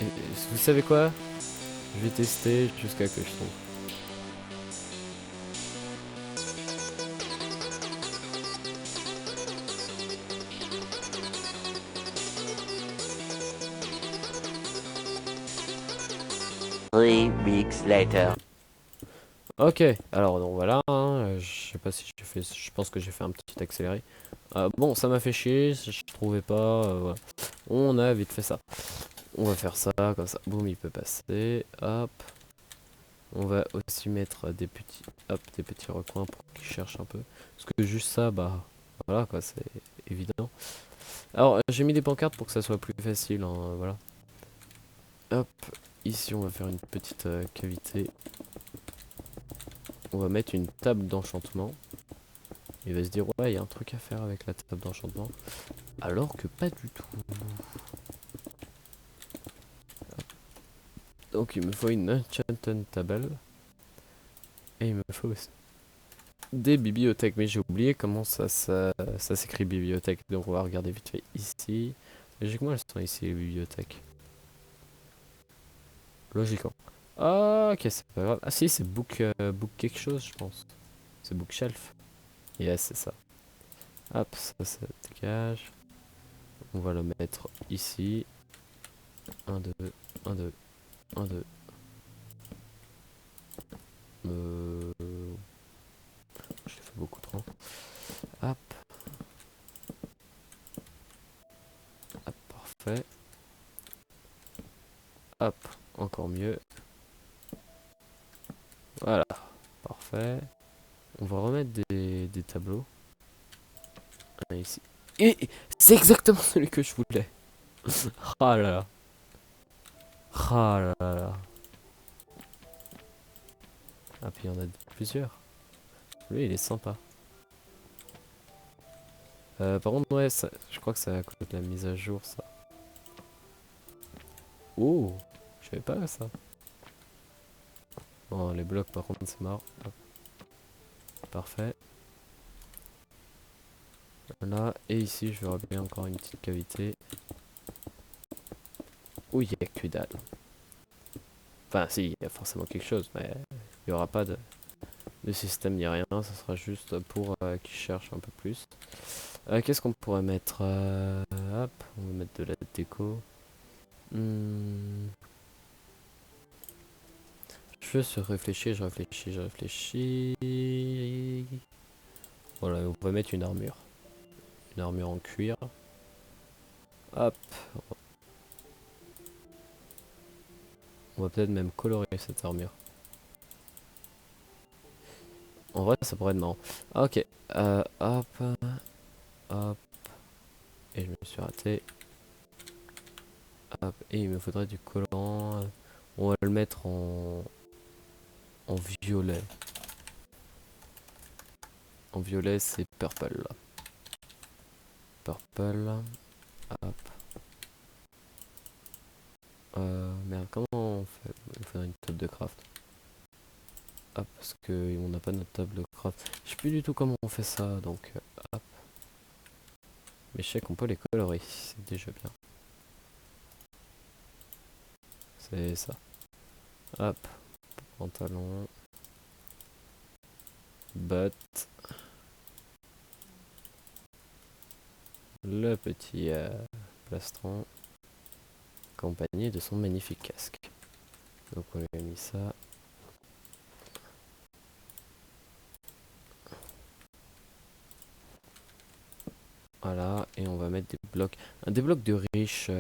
Et vous savez quoi? Je vais tester jusqu'à que je trouve. 3 weeks later. Ok, alors donc voilà, hein, je sais pas si j'ai fait, je pense que j'ai fait un petit accéléré. Bon, ça m'a fait chier, je trouvais pas, voilà. On a vite fait ça. On va faire ça, comme ça, boum, il peut passer, hop. On va aussi mettre des petits, hop, des petits recoins pour qu'il cherche un peu. Parce que juste ça, bah, voilà quoi, c'est évident. Alors, j'ai mis des pancartes pour que ça soit plus facile, hein, voilà. Hop, ici on va faire une petite cavité. On va mettre une table d'enchantement. Il va se dire, ouais, il y a un truc à faire avec la table d'enchantement. Alors que pas du tout. Donc il me faut une enchanted table. Et il me faut aussi des bibliothèques. Mais j'ai oublié comment ça s'écrit bibliothèque. Donc on va regarder vite fait ici. Logiquement elles sont ici les bibliothèques. Logiquement. Ah, ok, c'est pas grave. Ah si, c'est book quelque chose, je pense. C'est bookshelf. Yes, c'est ça. Hop, ça dégage. On va le mettre ici. Un 2 un 2 un 2 J'ai fait beaucoup trop. Hop, hop, parfait. Hop, encore mieux. Voilà, parfait. On va remettre des tableaux. Un ici. Et c'est exactement celui que je voulais. Ah là là. Ah là là là. Ah, puis il y en a plusieurs. Lui, il est sympa. Par contre, ouais, je crois que ça coûte la mise à jour, ça. Oh, je savais pas ça. Bon, les blocs, par contre, c'est marrant. Hop, parfait. Là, et ici, je verrai bien encore une petite cavité. Où il y a que dalle. Enfin, si, il y a forcément quelque chose, mais il n'y aura pas de système ni rien. Ça sera juste pour qu'ils cherchent un peu plus. Qu'est-ce qu'on pourrait mettre hop, on va mettre de la déco. Hmm, je se réfléchir, je réfléchis. Voilà, on va mettre une armure. Une armure en cuir. Hop, on va peut-être même colorer cette armure. En vrai, ça pourrait être marrant. Ah, ok, hop, hop, et je me suis raté. Hop, et il me faudrait du collant. On va le mettre en violet. En violet, c'est purple. Purple. Hop. Merde, comment on fait? Il faudrait une table de craft. Hop, parce que on n'a pas notre table de craft. Je sais plus du tout comment on fait ça, donc hop. Mais je sais qu'on peut les colorer, c'est déjà bien. C'est ça. Hop, pantalon. Bottes. Le petit plastron. Accompagné de son magnifique casque. Donc on lui a mis ça. Voilà, et on va mettre des blocs. Des blocs de riche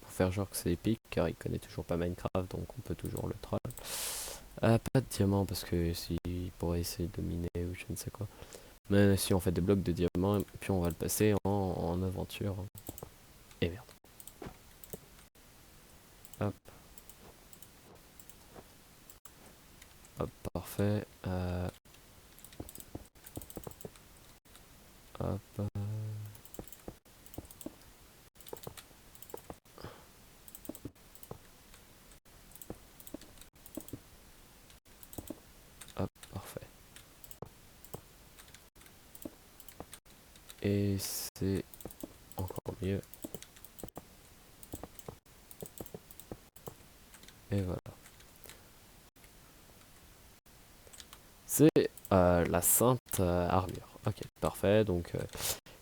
pour faire genre que c'est épique, car il connaît toujours pas Minecraft, donc on peut toujours le troll. Pas de diamant, parce que si il pourrait essayer de miner ou je ne sais quoi. Mais si on fait des blocs de diamant, puis on va le passer en aventure. Et merde. Hop, hop, parfait. Hop, hop, parfait. Et c'est encore mieux. la sainte armure. Ok, parfait. Donc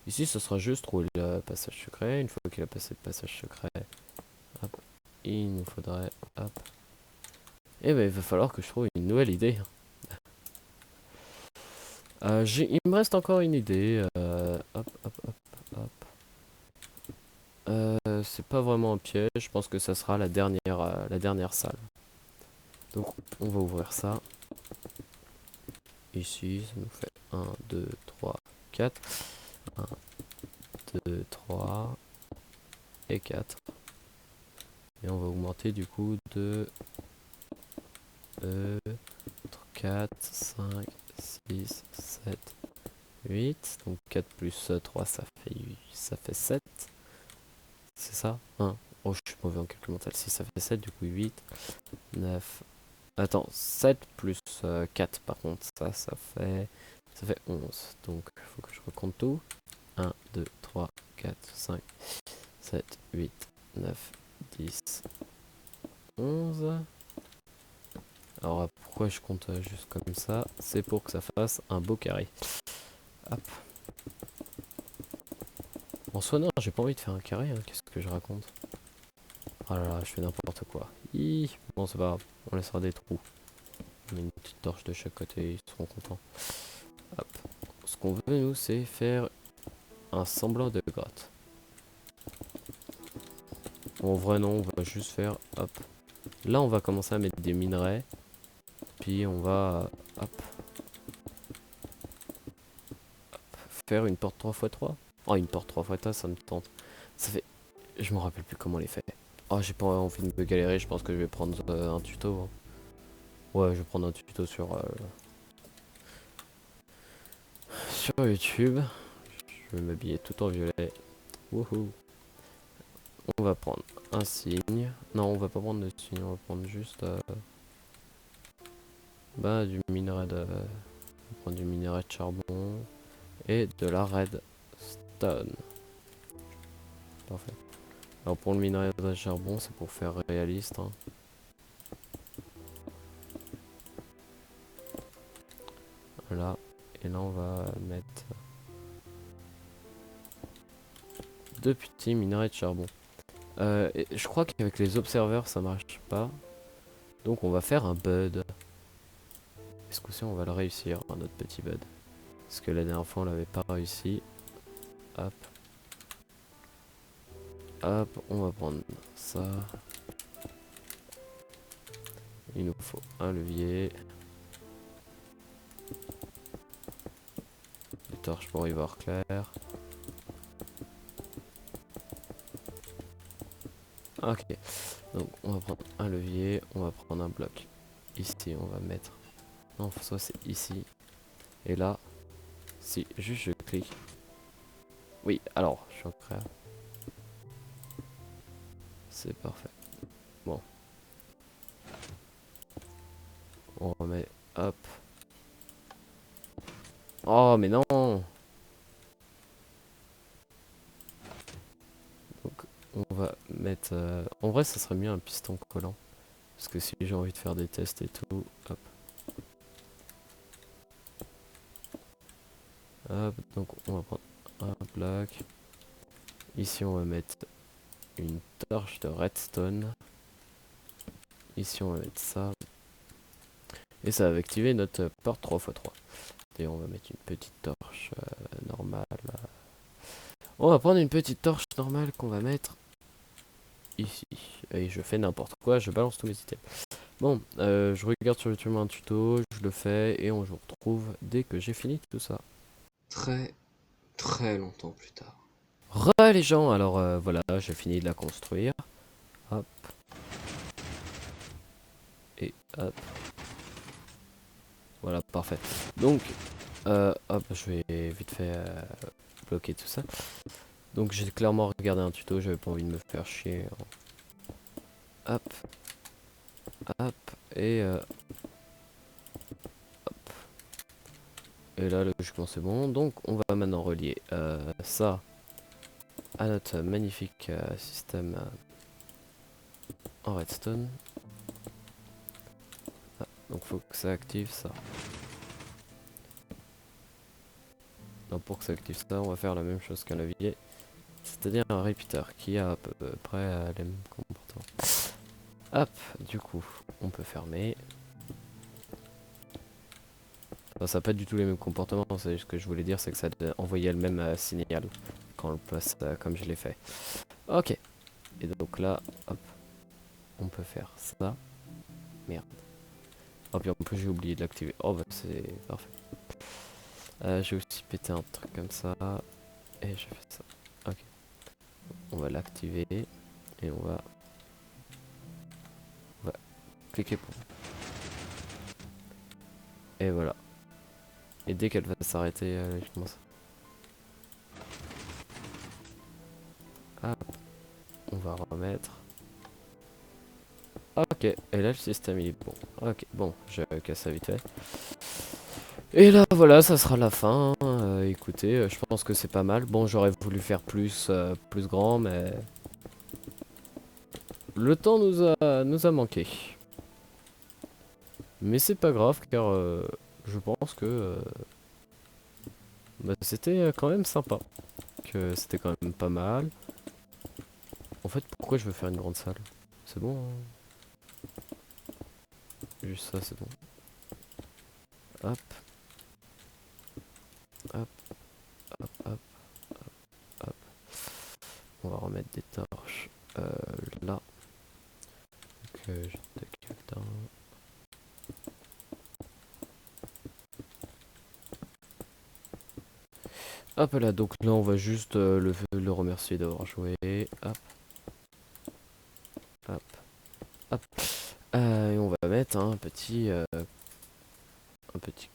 ici, ce sera juste trouver le passage secret. Une fois qu'il a passé le passage secret, hop, il nous faudrait, hop. Et ben, il va falloir que je trouve une nouvelle idée. Il me reste encore une idée. Hop, hop, hop, hop. C'est pas vraiment un piège. Je pense que ça sera la dernière salle. Donc, on va ouvrir ça. Ici, ça nous fait 1, 2, 3, 4. 1, 2, 3 et 4. Et on va augmenter du coup de 4, 5, 6, 7, 8. Donc 4 plus 3, ça fait 7. C'est ça 1. Oh, je suis mauvais en calcul mental. Si ça fait 7, du coup 8, 9. Attends, 7 plus 4 par contre. Ça fait 11. Donc il faut que je recompte tout. 1, 2, 3, 4, 5, 7, 8, 9, 10, 11. Alors pourquoi je compte juste comme ça? C'est pour que ça fasse un beau carré. Hop. En soi non, j'ai pas envie de faire un carré, hein. Qu'est-ce que je raconte? Oh là là, je fais n'importe quoi. Bon c'est pas grave, on laissera des trous. On met une petite torche de chaque côté, ils seront contents. Hop. Ce qu'on veut nous, c'est faire un semblant de grotte. En vrai non, on va juste faire, hop. Là on va commencer à mettre des minerais. Puis on va, hop, faire une porte 3x3. Oh, une porte 3x3, ça me tente. Ça fait... Je me rappelle plus comment on les fait. Oh, j'ai pas envie de me galérer, je pense que je vais prendre un tuto. Hein. Ouais, je vais prendre un tuto sur YouTube. Je vais m'habiller tout en violet. Wouhou. On va prendre un signe. Non, on va pas prendre de signe, on va prendre juste du minerai de... On va prendre du minerai de charbon et de la redstone. Parfait. Alors pour le minerai de charbon, c'est pour faire réaliste. Hein. Là. Et là on va mettre 2 petits minerais de charbon. Je crois qu'avec les observeurs ça marche pas. Donc on va faire un bud. Est-ce que on va le réussir, notre petit bud? Parce que la dernière fois on l'avait pas réussi. Hop. Hop, on va prendre ça. Il nous faut un levier. Des torches pour y voir clair. Ok. Donc on va prendre un levier, on va prendre un bloc. Ici on va mettre... Non, soit c'est ici. Et là, si juste je clique. Oui, alors, je suis prêt. C'est parfait. Bon. On remet, hop. Oh, mais non! Donc, on va mettre... En vrai, ça serait mieux un piston collant. Parce que si j'ai envie de faire des tests et tout, hop. Hop, donc on va prendre un bloc. Ici, on va mettre une torche de redstone. Ici, on va mettre ça. Et ça va activer notre porte 3x3. Et on va mettre une petite torche normale. On va prendre une petite torche normale qu'on va mettre ici. Et je fais n'importe quoi, je balance tous mes items. Bon, je regarde sur YouTube un tuto, je le fais et on se retrouve dès que j'ai fini tout ça. Très longtemps plus tard. Les gens, alors voilà, j'ai fini de la construire. Hop. Et hop. Voilà, parfait. Donc, hop, je vais vite fait bloquer tout ça. Donc j'ai clairement regardé un tuto, j'avais pas envie de me faire chier. Hop. Hop. Et hop. Et là, logiquement c'est bon. Donc on va maintenant relier ça à notre magnifique système en redstone. Ah, donc faut que ça active ça. Donc pour que ça active ça, on va faire la même chose qu'un levier. C'est-à-dire un repeater qui a à peu près les mêmes comportements. Hop, du coup, on peut fermer. Enfin, ça n'a pas du tout les mêmes comportements, c'est juste ce que je voulais dire, c'est que ça envoyait le même signal quand on le passe comme je l'ai fait. Ok, et donc là, hop, on peut faire ça. Merde. Oh, puis en plus j'ai oublié de l'activer. Oh bah c'est parfait. J'ai aussi pété un truc comme ça. Et j'ai fait ça. Ok. On va l'activer. Et on va cliquer pour. Et voilà. Et dès qu'elle va s'arrêter, je commence. Ah, on va remettre. Ok, et là le système il est bon. Ok, bon, je casse ça vite fait. Et là voilà, ça sera la fin. Écoutez, je pense que c'est pas mal. Bon, j'aurais voulu faire plus grand, mais le temps nous a manqué. Mais c'est pas grave, car je pense que bah, c'était quand même sympa. Que c'était quand même pas mal. En fait, pourquoi je veux faire une grande salle? C'est bon, hein. Juste ça, c'est bon. Hop, hop, hop, hop, hop. On va remettre des torches là. Donc, je tac, hop là, donc là on va juste le remercier d'avoir joué. Hop, hop, hop. Et on va mettre un petit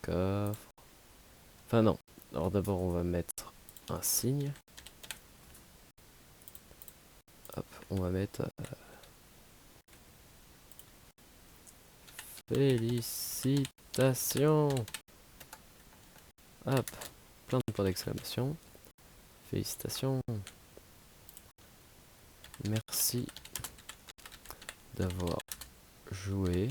coffre. Enfin non. Alors d'abord on va mettre un signe. Hop, on va mettre félicitations. Hop, plein de points d'exclamation. Félicitations. Merci d'avoir joué.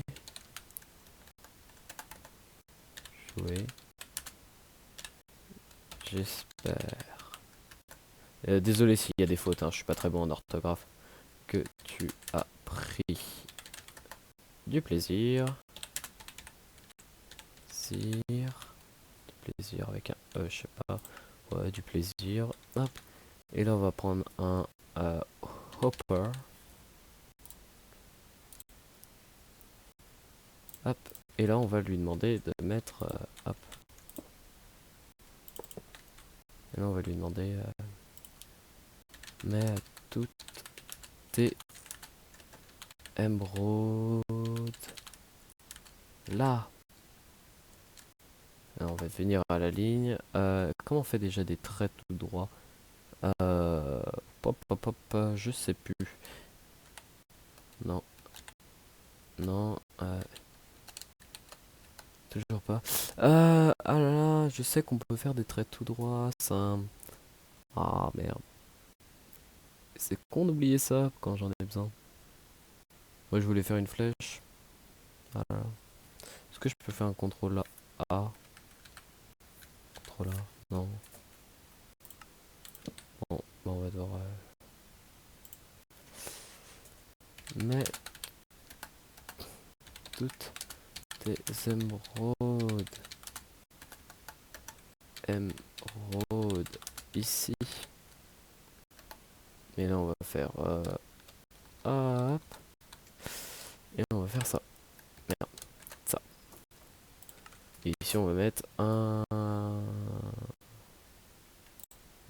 J'espère. Désolé s'il y a des fautes, hein, je suis pas très bon en orthographe. Que tu as pris du plaisir. Du plaisir avec un E, je sais pas. Ouais, du plaisir. Hop. Et là, on va prendre un hopper. Hop. Et là, on va lui demander de mettre. Hop. Et là, on va lui demander. Mets toutes tes émeraudes là. Alors, on va venir à la ligne. Comment on fait déjà des traits tout droits? Pop, pop, pop, je sais plus. Non. Non. Toujours pas. Ah là là, je sais qu'on peut faire des traits tout droits. Ça. Ah merde. C'est con d'oublier ça quand j'en ai besoin. Moi je voulais faire une flèche. Ah là là. Est-ce que je peux faire un contrôle là? A. Contrôle A. Non. Bon, bah, on va devoir. Mais toutes tes émeraudes. Émeraudes. Ici. Et là on va faire. Hop. Et là on va faire ça. Merde. Ça. Et ici on va mettre un.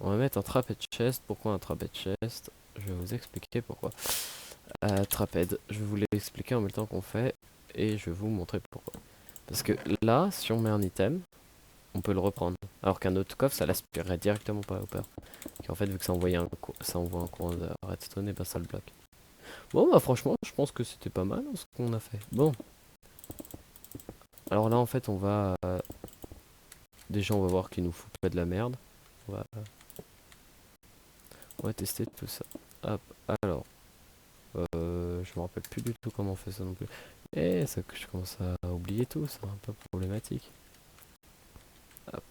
On va mettre un trapèze chest. Pourquoi un trapèze chest? Je vais vous expliquer pourquoi. Trapède, je vais vous l'expliquer en même temps qu'on fait. Et je vais vous montrer pourquoi. Parce que là, si on met un item, on peut le reprendre. Alors qu'un autre coffre, ça l'aspirerait directement pas au peur. Et en fait, vu que ça envoie un courant de redstone, et ben ça le bloque. Bon, bah franchement, je pense que c'était pas mal hein, ce qu'on a fait. Bon. Alors là, en fait, on va... déjà, on va voir qu'il nous fout pas de la merde. On va tester tout ça. Hop, alors. Je me rappelle plus du tout comment on fait ça non plus. Et ça que je commence à oublier tout, c'est un peu problématique. Hop.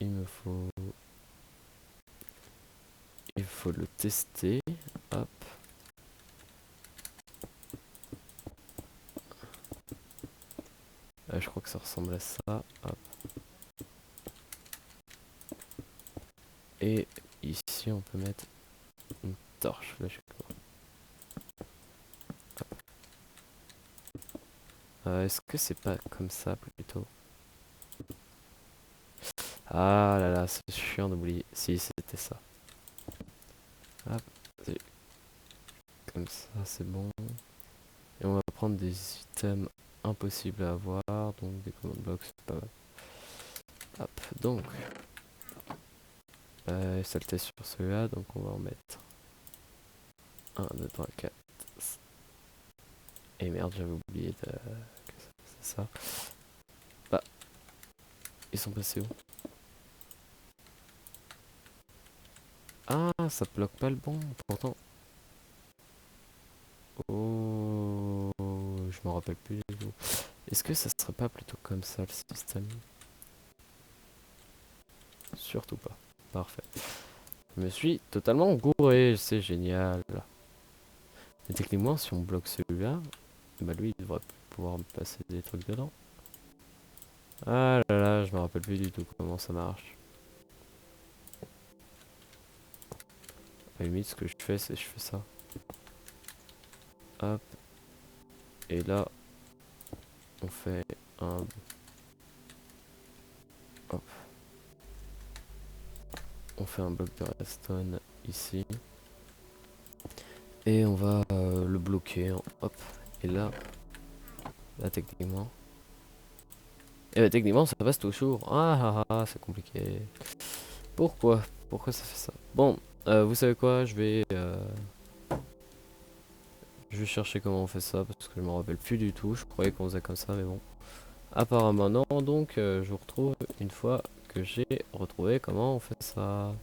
il me faut... Il faut le tester. Hop. Je crois que ça ressemble à ça. Hop. Et ici, on peut mettre une torche. Logiquement. Est-ce que c'est pas comme ça plutôt? Ah là là, c'est chiant d'oublier. Si, c'était ça. Hop. Comme ça, c'est bon. Et on va prendre des items impossibles à avoir. Donc des command blocks, c'est pas mal. Hop, donc. Ça le teste sur celui-là, donc on va en mettre 1, 2, 3, 4. Et merde, j'avais oublié de... C'est ça. Bah, ils sont passés où? Ah, ça bloque pas le bon, pourtant. Oh, je m'en rappelle plus du tout. Est-ce que ça serait pas plutôt comme ça le système? Surtout pas. Parfait. Je me suis totalement gouré, c'est génial. Mais techniquement, si on bloque celui-là, bah lui, il devrait pouvoir me passer des trucs dedans. Ah là là, je me rappelle plus du tout comment ça marche. À la limite, ce que je fais, c'est je fais ça. Hop. Et là, on fait un... Hop. On fait un bloc de redstone ici. Et on va le bloquer. Hop. Et là, techniquement... Et bah techniquement, ça passe toujours. Ah ah ah, c'est compliqué. Pourquoi? Pourquoi ça fait ça? Bon, vous savez quoi? Je vais chercher comment on fait ça parce que je me rappelle plus du tout. Je croyais qu'on faisait comme ça, mais bon. Apparemment non, donc je vous retrouve une fois que j'ai retrouvé comment on fait ça.